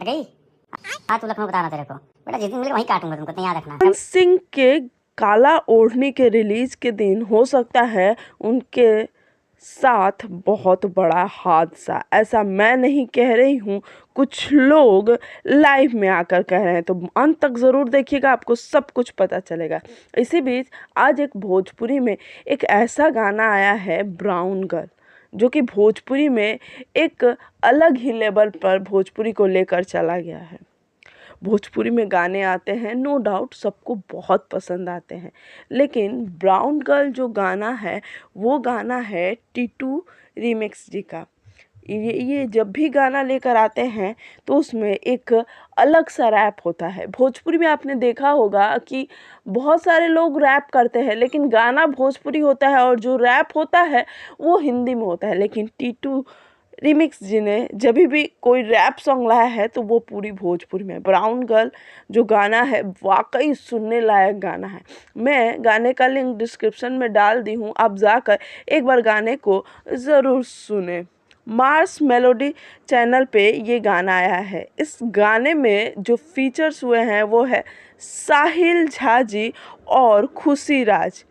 गई। हाँ तू लखनऊ बताना तेरे को बेटा, जिस दिन मिले वहीं काटूंगा तुमको, तो याद रखना। सुशांत सिंह के काला ओढ़नी के रिलीज के दिन हो सकता है उनके साथ बहुत बड़ा हादसा। ऐसा मैं नहीं कह रही हूँ, कुछ लोग लाइव में आकर कह रहे हैं, तो अंत तक ज़रूर देखिएगा, आपको सब कुछ पता चलेगा। इसी बीच आज एक भोजपुरी में एक ऐसा गाना आया है ब्राउन गर्ल, जो कि भोजपुरी में एक अलग ही लेवल पर भोजपुरी को लेकर चला गया है। भोजपुरी में गाने आते हैं, नो डाउट सबको बहुत पसंद आते हैं, लेकिन ब्राउन गर्ल जो गाना है वो गाना है टीटू रीमिक्स जी का। ये जब भी गाना लेकर आते हैं तो उसमें एक अलग सा रैप होता है। भोजपुरी में आपने देखा होगा कि बहुत सारे लोग रैप करते हैं, लेकिन गाना भोजपुरी होता है और जो रैप होता है वो हिंदी में होता है। लेकिन टीटू रिमिक्स जी ने जब भी कोई रैप सॉन्ग लाया है तो वो पूरी भोजपुरी में। ब्राउन गर्ल जो गाना है वाकई सुनने लायक गाना है। मैं गाने का लिंक डिस्क्रिप्शन में डाल दी हूँ, आप जाकर एक बार गाने को ज़रूर सुने। मार्स मेलोडी चैनल पे ये गाना आया है। इस गाने में जो फीचर्स हुए हैं वो है साहिल झा जी और खुशी राज।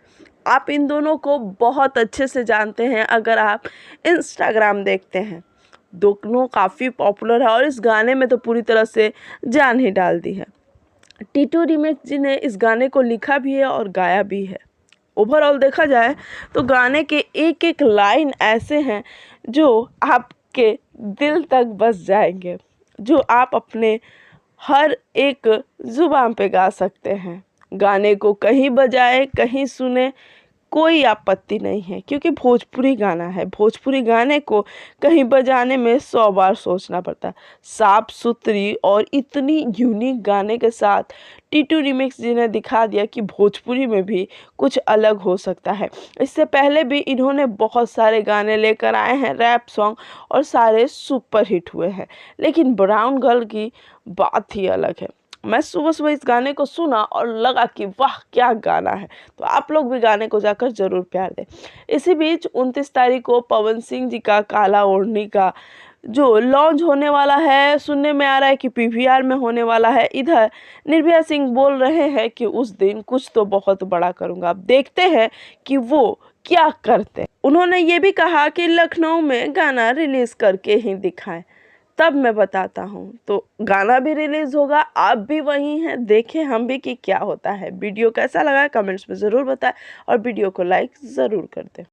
आप इन दोनों को बहुत अच्छे से जानते हैं अगर आप इंस्टाग्राम देखते हैं। दोनों काफ़ी पॉपुलर है और इस गाने में तो पूरी तरह से जान ही डाल दी है। टीटू रीमिक्स जी ने इस गाने को लिखा भी है और गाया भी है। ओवरऑल देखा जाए तो गाने के एक एक लाइन ऐसे हैं जो आपके दिल तक बस जाएंगे, जो आप अपने हर एक ज़ुबान पे गा सकते हैं। गाने को कहीं बजाए कहीं सुने कोई आपत्ति नहीं है, क्योंकि भोजपुरी गाना है। भोजपुरी गाने को कहीं बजाने में 100 बार सोचना पड़ता है। साफ सुथरी और इतनी यूनिक गाने के साथ टीटू रीमिक्स जी ने दिखा दिया कि भोजपुरी में भी कुछ अलग हो सकता है। इससे पहले भी इन्होंने बहुत सारे गाने लेकर आए हैं रैप सॉन्ग, और सारे सुपर हिट हुए हैं, लेकिन ब्राउन गर्ल की बात ही अलग है। मैं सुबह सुबह इस गाने को सुना और लगा कि वाह क्या गाना है, तो आप लोग भी गाने को जाकर ज़रूर प्यार दें। इसी बीच 29 तारीख को पवन सिंह जी का काला ओढ़नी का जो लॉन्च होने वाला है, सुनने में आ रहा है कि पीवीआर में होने वाला है। इधर निर्भया सिंह बोल रहे हैं कि उस दिन कुछ तो बहुत बड़ा करूँगा। अब देखते हैं कि वो क्या करते हैं। उन्होंने ये भी कहा कि लखनऊ में गाना रिलीज़ करके ही दिखाएं, तब मैं बताता हूँ। तो गाना भी रिलीज़ होगा, आप भी वहीं हैं, देखें हम भी कि क्या होता है। वीडियो कैसा लगा कमेंट्स में ज़रूर बताएं और वीडियो को लाइक ज़रूर कर दें।